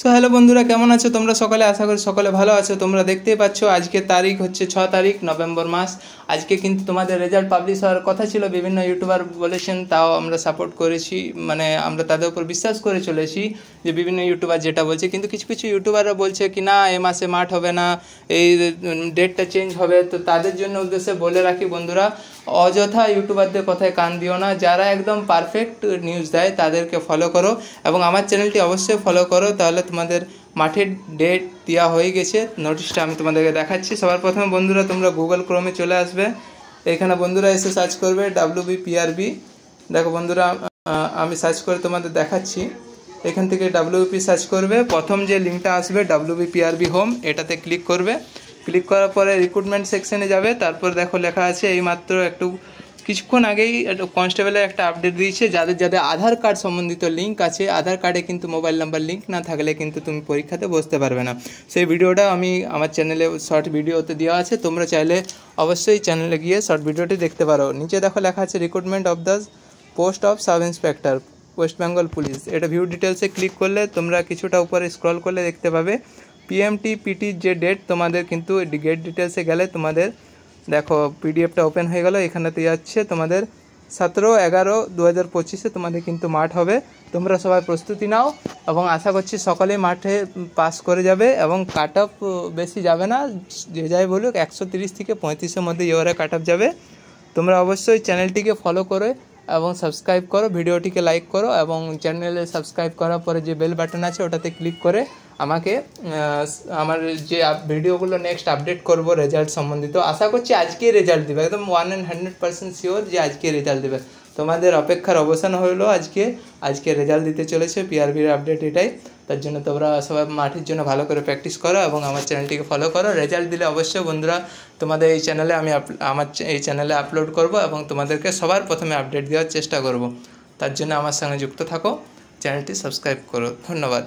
So hello বন্ধুরা, কেমন আছো তোমরা সকলে? আশা করি সকলে ভালো আছো। তোমরা দেখতেই পাচ্ছ আজকে তারিখ হচ্ছে 6 তারিখ নভেম্বর মাস। আজকে কিন্তু তোমাদের রেজাল্ট পাবলিশ হওয়ার কথা ছিল, বিভিন্ন ইউটিউবার বলেছেন, তাও আমরা সাপোর্ট করেছি, মানে আমরা তাদের উপর বিশ্বাস করে চলেছি যে বিভিন্ন ইউটিউবার যেটা বলছে। কিন্তু কিছু কিছু ইউটিউবাররা বলছে কি না এ মাসে মাঠ হবে না, এই ডেটটা চেঞ্জ হবে। তো তাদের জন্য উদ্দেশ্যে বলে রাখি বন্ধুরা, অযথা ইউটিউবারদের কথায় কান দিও না। যারা একদম পারফেক্ট নিউজ দেয় তাদেরকে ফলো করো এবং আমার চ্যানেলটি অবশ্যই ফলো করো, তাহলে তোমাদের মাঠের ডেট দেওয়া হয়ে গেছে। নোটিশটা আমি তোমাদেরকে দেখাচ্ছি। সবার প্রথমে বন্ধুরা তোমরা গুগল ক্রোমে চলে আসবে, এখানে বন্ধুরা এসে সার্চ করবে WBPRB। দেখো বন্ধুরা, আমি সার্চ করে তোমাদের দেখাচ্ছি। এখান থেকে WBP সার্চ করবে, প্রথম যে লিঙ্কটা আসবে WBPRB হোম, এটাতে ক্লিক করবে। ক্লিক করার পরে রিক্রুটমেন্ট সেকশনে যাবে। তারপর দেখো লেখা আছে, এই মাত্র কিছুক্ষণ আগেই কনস্টেবলের একটা আপডেট দিয়েছে, যাদের যাদের আধার কার্ড সম্বন্ধিত লিঙ্ক আছে, আধার কার্ডে কিন্তু মোবাইল নাম্বার লিঙ্ক না থাকলে কিন্তু তুমি পরীক্ষাতে বসতে পারবে না। সেই ভিডিওটা আমি আমার চ্যানেলে শর্ট ভিডিওতে দেওয়া আছে, তোমরা চাইলে অবশ্যই চ্যানেলে গিয়ে শর্ট ভিডিওটি দেখতে পারো। নিচে দেখো লেখা আছে recruitment of the post of sub inspector, West Bengal police. এটা ভিউ ডিটেলসে ক্লিক করলে তোমরা কিছুটা উপরে স্ক্রল করলে দেখতে পাবে PMT-PT যে ডেট, তোমাদের কিন্তু গেট ডিটেলসে গেলে তোমাদের দেখো পিডিএফটা ওপেন হয়ে গেল। এখানেতে যাচ্ছে তোমাদের 17/11/2025 তোমাদের কিন্তু মাঠ হবে। তোমরা সবাই প্রস্তুতি নাও এবং আশা করছি সকলেই মাঠে পাস করে যাবে এবং কাট অফ বেশি যাবে না, যে যাই বলুক 130 থেকে 35-এর মধ্যে এবারে কাট অফ যাবে। তোমরা অবশ্যই চ্যানেলটিকে ফলো করে এবং সাবস্ক্রাইব করো, ভিডিওটিকে লাইক করো এবং চ্যানেলে সাবস্ক্রাইব করার পরে যে বেল বাটন আছে ওটাতে ক্লিক করে আমাকে আমার যে ভিডিওগুলো নেক্সট আপডেট করব রেজাল্ট সম্বন্ধিত, আশা করছি আজকেই রেজাল্ট দেবে, একদম 100% শিওর যে আজকে রেজাল্ট দেবে। তোমাদের অপেক্ষার অবসান হলো, আজকে রেজাল্ট দিতে চলেছে। পিআরবির আপডেট এটাই। তার জন্য তোমরা সবাই মাঠের জন্য ভালো করে প্র্যাকটিস করো এবং আমার চ্যানেলটিকে ফলো করো। রেজাল্ট দিলে অবশ্যই বন্ধুরা তোমাদের এই চ্যানেলে আমার এই চ্যানেলে আপলোড করব এবং তোমাদেরকে সবার প্রথমে আপডেট দেওয়ার চেষ্টা করব। তার জন্য আমার সঙ্গে যুক্ত থাকো, চ্যানেলটি সাবস্ক্রাইব করো। ধন্যবাদ।